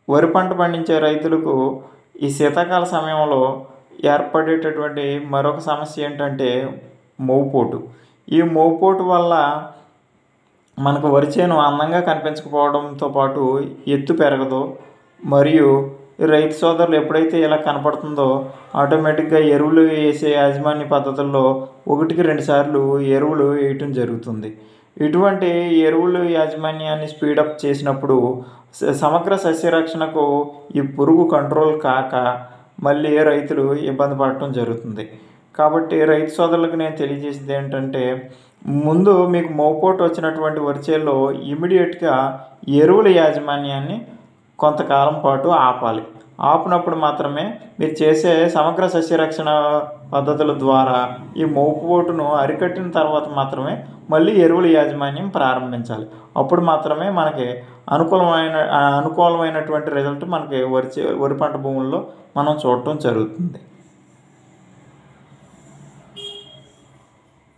వరి పంట పండించే రైతులకు ఈ శీతాకాల సమయంలో ఏర్పడేటటువంటి మరొక సమస్య ఏంటంటే మోపోటు. ఈ మోపోటు వల్ల మనకు వరి చేను అందంగా కనిపించకపోవడంతో పాటు ఎత్తు పెరగదు. మరియు రైతు సోదరులు ఎప్పుడైతే ఇలా కనపడుతుందో ఆటోమేటిక్గా ఎరువులు వేసే యాజమాన్య పద్ధతుల్లో 1కి 2 సార్లు ఎరువులు వేయటం జరుగుతుంది. ఇటువంటి ఎరువులు యాజమాన్యాన్ని స్పీడప్ చేసినప్పుడు సమగ్ర సస్యరక్షణకు ఈ పురుగు కంట్రోల్ కాక మళ్ళీ రైతులు ఇబ్బంది పడటం జరుగుతుంది. కాబట్టి రైతు సోదరులకు నేను తెలియజేసేది ఏంటంటే, ముందు మీకు మోపోటు వచ్చినటువంటి వరి చేల్లో ఇమీడియట్గా ఎరువుల యాజమాన్యాన్ని కొంతకాలం పాటు ఆపాలి. ఆపినప్పుడు మాత్రమే మీరు చేసే సమగ్ర సస్యరక్షణ పద్ధతుల ద్వారా ఈ మోపోటును అరికట్టిన తర్వాత మాత్రమే మళ్ళీ ఎరువుల యాజమాన్యం ప్రారంభించాలి. అప్పుడు మాత్రమే మనకి అనుకూలమైనటువంటి రిజల్ట్ మనకి వరి పంట భూముల్లో మనం చూడటం జరుగుతుంది.